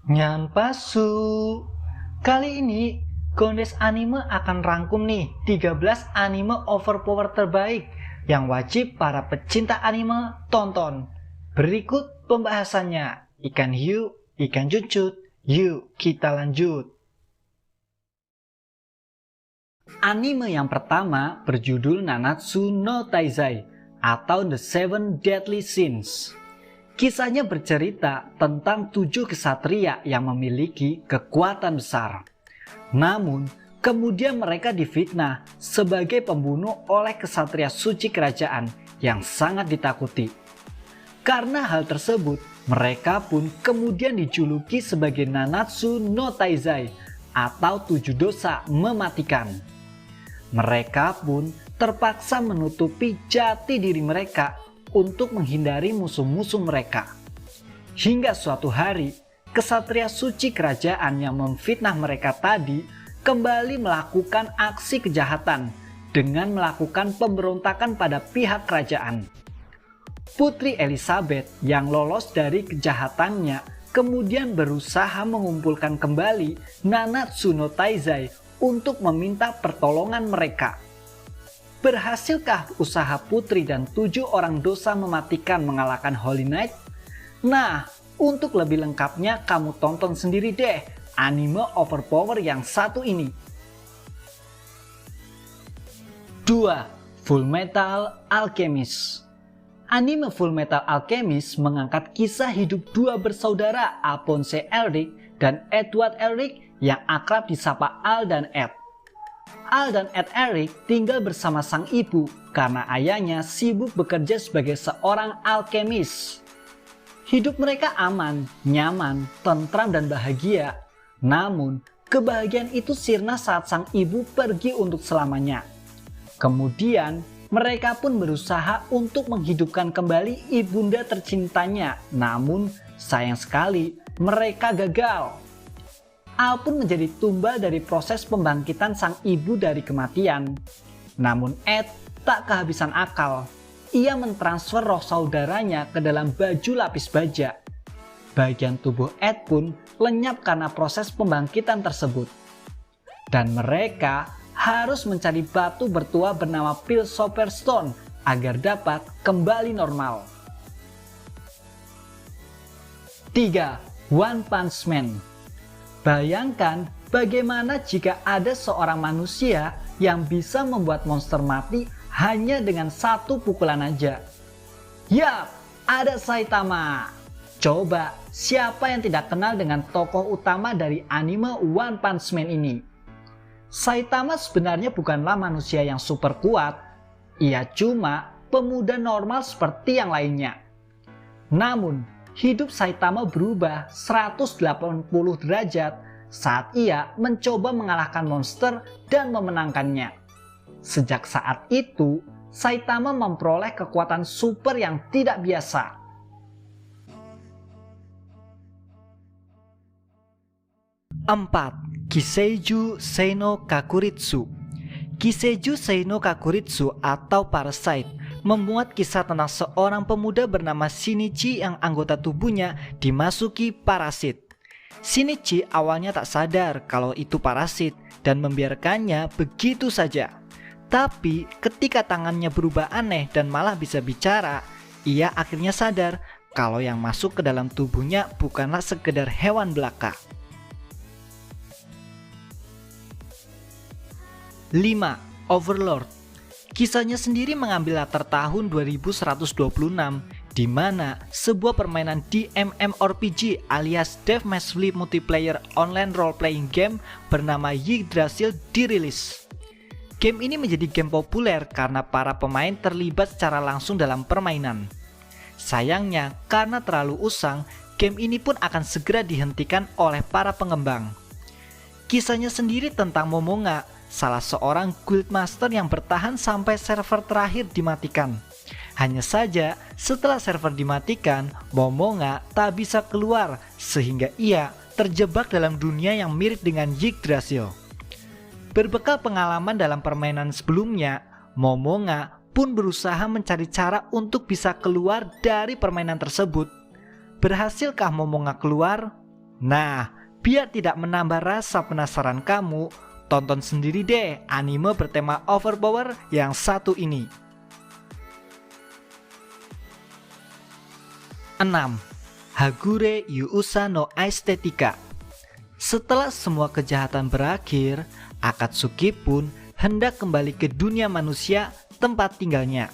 Nyanpasu. Kali ini Gondes Anime akan rangkum nih 13 anime overpower terbaik yang wajib para pecinta anime tonton. Berikut pembahasannya. Ikan hiu, ikan cucut. Yuk kita lanjut. Anime yang pertama berjudul Nanatsu no Taizai atau The Seven Deadly Sins. Kisahnya bercerita tentang 7 kesatria yang memiliki kekuatan besar. Namun, kemudian mereka difitnah sebagai pembunuh oleh kesatria suci kerajaan yang sangat ditakuti. Karena hal tersebut, mereka pun kemudian dijuluki sebagai Nanatsu no Taizai atau 7 dosa mematikan. Mereka pun terpaksa menutupi jati diri mereka untuk menghindari musuh-musuh mereka. Hingga suatu hari, kesatria suci kerajaan yang memfitnah mereka tadi kembali melakukan aksi kejahatan dengan melakukan pemberontakan pada pihak kerajaan. Putri Elizabeth yang lolos dari kejahatannya kemudian berusaha mengumpulkan kembali Nanatsu no Taizai untuk meminta pertolongan mereka. Berhasilkah usaha Putri dan 7 orang dosa mematikan mengalahkan Holy Knight? Nah, untuk lebih lengkapnya kamu tonton sendiri deh anime overpower yang satu ini. 2. Fullmetal Alchemist. Anime Fullmetal Alchemist mengangkat kisah hidup 2 bersaudara Alphonse Elric dan Edward Elric yang akrab disapa Al dan Ed. Al dan Ed Elric tinggal bersama sang ibu karena ayahnya sibuk bekerja sebagai seorang alkemis. Hidup mereka aman, nyaman, tentram dan bahagia. Namun, kebahagiaan itu sirna saat sang ibu pergi untuk selamanya. Kemudian, mereka pun berusaha untuk menghidupkan kembali ibunda tercintanya. Namun, sayang sekali, mereka gagal. Al pun menjadi tumbal dari proses pembangkitan sang ibu dari kematian. Namun Ed tak kehabisan akal. Ia mentransfer roh saudaranya ke dalam baju lapis baja. Bagian tubuh Ed pun lenyap karena proses pembangkitan tersebut. Dan mereka harus mencari batu bertuah bernama Philosopher's Stone agar dapat kembali normal. 3. One Punch Man. Bayangkan bagaimana jika ada seorang manusia yang bisa membuat monster mati hanya dengan 1 pukulan aja. Yap, ada Saitama. Coba, siapa yang tidak kenal dengan tokoh utama dari anime One Punch Man ini? Saitama sebenarnya bukanlah manusia yang super kuat. Ia cuma pemuda normal seperti yang lainnya. Namun, hidup Saitama berubah 180 derajat saat ia mencoba mengalahkan monster dan memenangkannya. Sejak saat itu, Saitama memperoleh kekuatan super yang tidak biasa. 4. Kiseiju Seino Kakuritsu. Kiseiju Seino Kakuritsu atau Parasite memuat kisah tentang seorang pemuda bernama Shinichi yang anggota tubuhnya dimasuki parasit. Shinichi awalnya tak sadar kalau itu parasit dan membiarkannya begitu saja. Tapi ketika tangannya berubah aneh dan malah bisa bicara, ia akhirnya sadar kalau yang masuk ke dalam tubuhnya bukanlah sekedar hewan belaka. 5. Overlord. Kisahnya sendiri mengambil latar tahun 2126, di mana sebuah permainan MMORPG alias Death Massively Multiplayer Online Role-Playing Game bernama Yggdrasil dirilis. Game ini menjadi game populer karena para pemain terlibat secara langsung dalam permainan. Sayangnya, karena terlalu usang, game ini pun akan segera dihentikan oleh para pengembang. Kisahnya sendiri tentang Momonga, salah seorang guildmaster yang bertahan sampai server terakhir dimatikan. Hanya saja setelah server dimatikan, Momonga tak bisa keluar sehingga ia terjebak dalam dunia yang mirip dengan Yggdrasil. Berbekal pengalaman dalam permainan sebelumnya, Momonga pun berusaha mencari cara untuk bisa keluar dari permainan tersebut. Berhasilkah Momonga keluar? Nah, biar tidak menambah rasa penasaran kamu, tonton sendiri deh anime bertema overpower yang satu ini. 6. Hagure Yuusa no Aesthetica. Setelah semua kejahatan berakhir, Akatsuki pun hendak kembali ke dunia manusia tempat tinggalnya.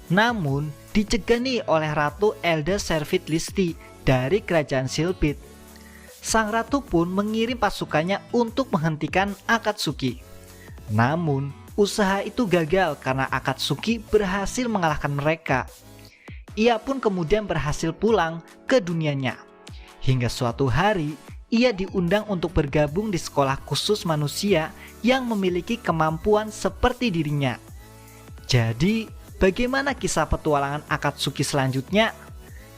Namun, dicegah nih oleh Ratu Elda Servit Listi dari kerajaan Silpit. Sang ratu pun mengirim pasukannya untuk menghentikan Akatsuki. Namun, usaha itu gagal karena Akatsuki berhasil mengalahkan mereka. Ia pun kemudian berhasil pulang ke dunianya. Hingga suatu hari, ia diundang untuk bergabung di sekolah khusus manusia yang memiliki kemampuan seperti dirinya. Jadi, bagaimana kisah petualangan Akatsuki selanjutnya?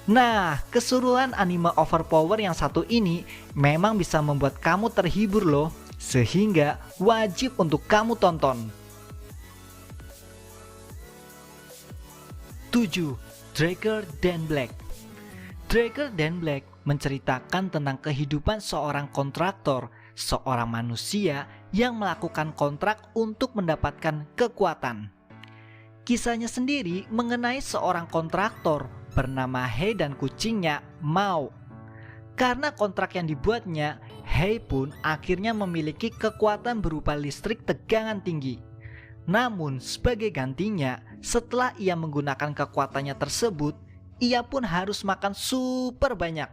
Nah, keseruan anime overpower yang satu ini memang bisa membuat kamu terhibur loh, sehingga wajib untuk kamu tonton. 7. Draker Dan Black. Draker Dan Black menceritakan tentang kehidupan seorang kontraktor, seorang manusia yang melakukan kontrak untuk mendapatkan kekuatan. Kisahnya sendiri mengenai seorang kontraktor bernama Hei dan kucingnya Mao. Karena kontrak yang dibuatnya, Hei pun akhirnya memiliki kekuatan berupa listrik tegangan tinggi. Namun sebagai gantinya, setelah ia menggunakan kekuatannya tersebut, ia pun harus makan super banyak.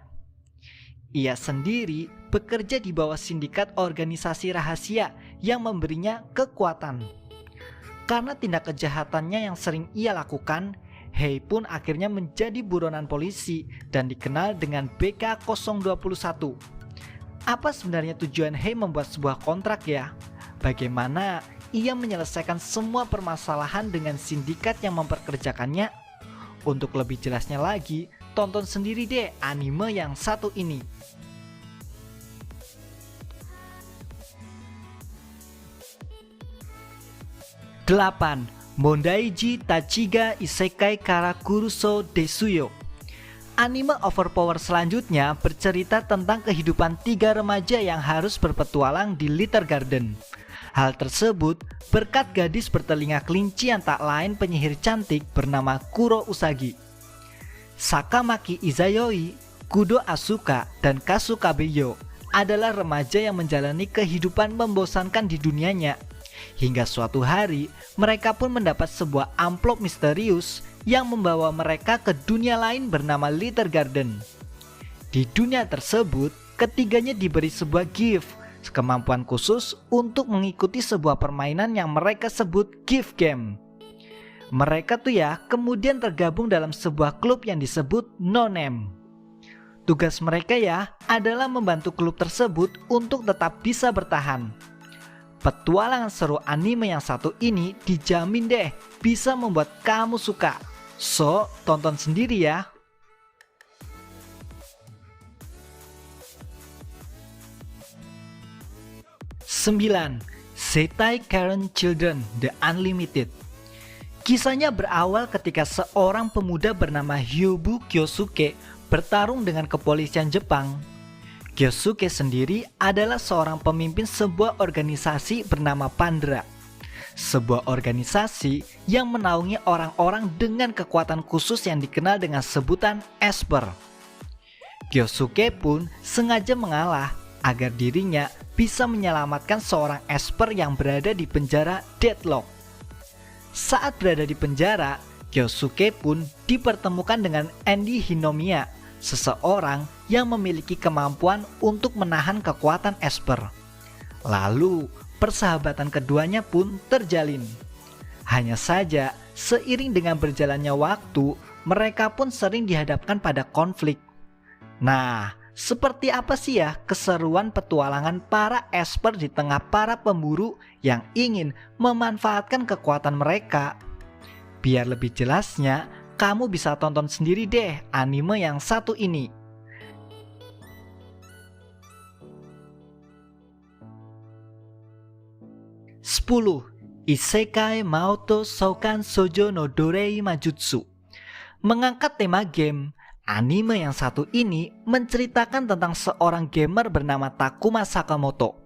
Ia sendiri bekerja di bawah sindikat organisasi rahasia yang memberinya kekuatan. Karena tindak kejahatannya yang sering ia lakukan, Hei pun akhirnya menjadi buronan polisi dan dikenal dengan BK021. Apa sebenarnya tujuan Hei membuat sebuah kontrak ya? Bagaimana ia menyelesaikan semua permasalahan dengan sindikat yang memperkerjakannya? Untuk lebih jelasnya lagi, tonton sendiri deh anime yang satu ini. 8. Mondaiji Tachiga Isekai Kara Kuruso Desuyo. Anime overpower selanjutnya bercerita tentang kehidupan 3 remaja yang harus berpetualang di Little Garden. Hal tersebut berkat gadis bertelinga kelinci yang tak lain penyihir cantik bernama Kuro Usagi. Sakamaki Izayoi, Kudo Asuka, dan Kasukabeyo adalah remaja yang menjalani kehidupan membosankan di dunianya. Hingga suatu hari, mereka pun mendapat sebuah amplop misterius yang membawa mereka ke dunia lain bernama Little Garden. Di dunia tersebut, ketiganya diberi sebuah gift, kemampuan khusus untuk mengikuti sebuah permainan yang mereka sebut gift game. Mereka tuh ya kemudian tergabung dalam sebuah klub yang disebut No Name. Tugas mereka ya adalah membantu klub tersebut untuk tetap bisa bertahan. Petualangan seru anime yang satu ini dijamin deh bisa membuat kamu suka. So, tonton sendiri ya. 9. Setai Karen Children The Unlimited. Kisahnya berawal ketika seorang pemuda bernama Hyobu Kyosuke bertarung dengan kepolisian Jepang. Kyosuke sendiri adalah seorang pemimpin sebuah organisasi bernama Pandra. Sebuah organisasi yang menaungi orang-orang dengan kekuatan khusus yang dikenal dengan sebutan Esper. Kyosuke pun sengaja mengalah agar dirinya bisa menyelamatkan seorang Esper yang berada di penjara Deadlock. Saat berada di penjara, Kyosuke pun dipertemukan dengan Andy Hinomiya, seseorang yang memiliki kemampuan untuk menahan kekuatan Esper. Lalu, persahabatan keduanya pun terjalin. Hanya saja, seiring dengan berjalannya waktu, mereka pun sering dihadapkan pada konflik. Nah, seperti apa sih ya keseruan petualangan para Esper di tengah para pemburu yang ingin memanfaatkan kekuatan mereka? Biar lebih jelasnya, kamu bisa tonton sendiri deh anime yang satu ini. 10. Isekai Maoto Soukan Shoujo no Dorei Majutsu. Mengangkat tema game, Anime yang satu ini menceritakan tentang seorang gamer bernama Takuma Sakamoto.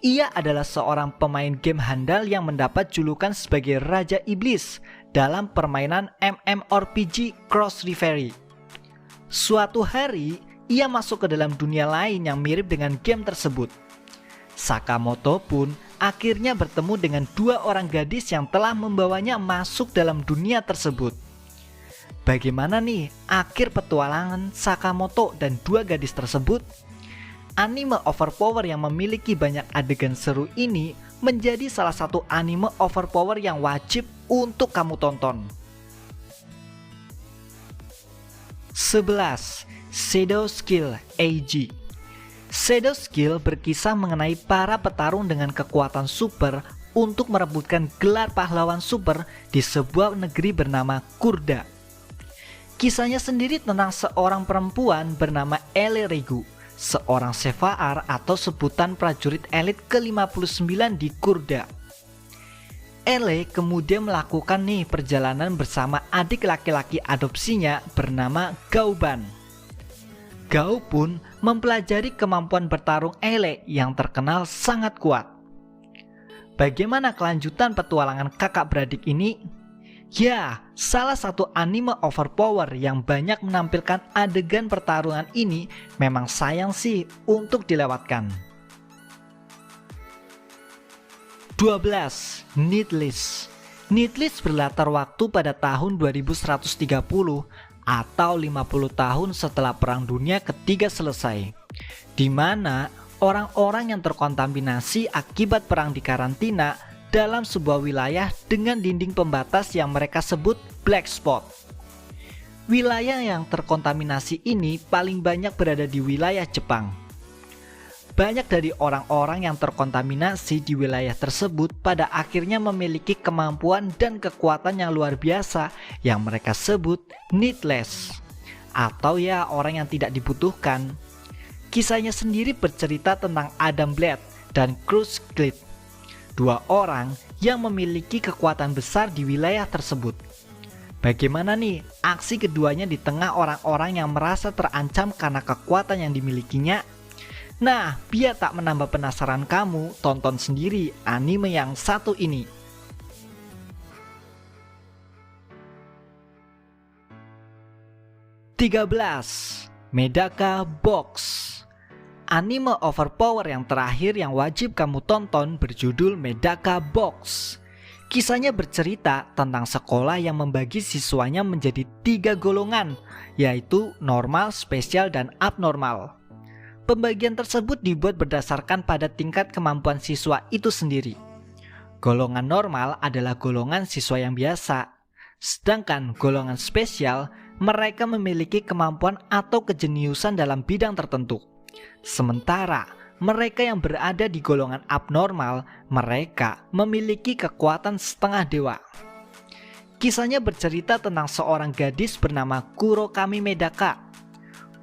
Ia adalah seorang pemain game handal yang mendapat julukan sebagai Raja Iblis dalam permainan MMORPG Cross Reverie. Suatu hari, ia masuk ke dalam dunia lain yang mirip dengan game tersebut. Sakamoto pun akhirnya bertemu dengan dua orang gadis yang telah membawanya masuk dalam dunia tersebut. Bagaimana nih akhir petualangan Sakamoto dan dua gadis tersebut? Anime Overpower yang memiliki banyak adegan seru ini menjadi salah satu anime Overpower yang wajib untuk kamu tonton. 11. Shadow Skill AG. Shadow Skill berkisah mengenai para petarung dengan kekuatan super untuk merebutkan gelar pahlawan super di sebuah negeri bernama Kurda. Kisahnya sendiri tentang seorang perempuan bernama Ele Regu, seorang Sevaar atau sebutan prajurit elit ke-59 di Kurda. Ele kemudian melakukan perjalanan bersama adik laki-laki adopsinya bernama Gauban. Gao pun mempelajari kemampuan bertarung Ele yang terkenal sangat kuat. Bagaimana kelanjutan petualangan kakak beradik ini? Ya, salah satu anime Overpower yang banyak menampilkan adegan pertarungan ini memang sayang sih untuk dilewatkan. 12. Needless. Needless berlatar waktu pada tahun 2130 atau 50 tahun setelah Perang Dunia Ketiga selesai, di mana orang-orang yang terkontaminasi akibat perang dikarantina dalam sebuah wilayah dengan dinding pembatas yang mereka sebut black spot. Wilayah yang terkontaminasi ini paling banyak berada di wilayah Jepang. Banyak dari orang-orang yang terkontaminasi di wilayah tersebut pada akhirnya memiliki kemampuan dan kekuatan yang luar biasa yang mereka sebut needless, atau ya orang yang tidak dibutuhkan. Kisahnya sendiri bercerita tentang Adam Blade dan Cruz Glide, dua orang yang memiliki kekuatan besar di wilayah tersebut. Bagaimana nih aksi keduanya di tengah orang-orang yang merasa terancam karena kekuatan yang dimilikinya? Nah, biar tak menambah penasaran kamu, tonton sendiri anime yang satu ini. 13. Medaka Box. Anime Overpower yang terakhir yang wajib kamu tonton berjudul Medaka Box. Kisahnya bercerita tentang sekolah yang membagi siswanya menjadi 3 golongan, yaitu normal, spesial, dan abnormal. Pembagian tersebut dibuat berdasarkan pada tingkat kemampuan siswa itu sendiri. Golongan normal adalah golongan siswa yang biasa, sedangkan golongan spesial mereka memiliki kemampuan atau kejeniusan dalam bidang tertentu. Sementara mereka yang berada di golongan abnormal, mereka memiliki kekuatan setengah dewa. Kisahnya bercerita tentang seorang gadis bernama Kurokami Medaka.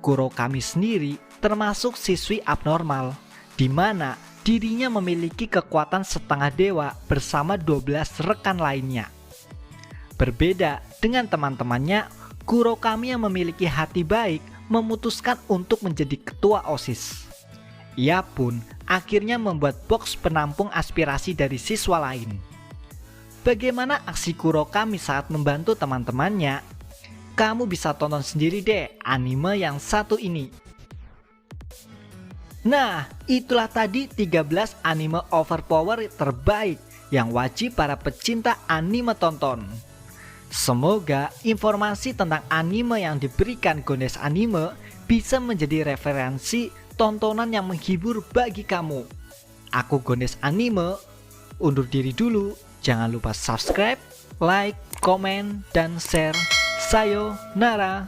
Kurokami sendiri termasuk siswi abnormal, di mana dirinya memiliki kekuatan setengah dewa bersama 12 rekan lainnya. Berbeda dengan teman-temannya, Kurokami yang memiliki hati baik memutuskan untuk menjadi ketua OSIS. Ia pun akhirnya membuat box penampung aspirasi dari siswa lain. Bagaimana aksi Kurokami saat membantu teman-temannya? Kamu bisa tonton sendiri deh anime yang satu ini. Nah, itulah tadi 13 anime Overpower terbaik yang wajib para pecinta anime tonton. Semoga informasi tentang anime yang diberikan Gones Anime bisa menjadi referensi tontonan yang menghibur bagi kamu. Aku Gones Anime, undur diri dulu. Jangan lupa subscribe, like, komen, dan share. Sayonara.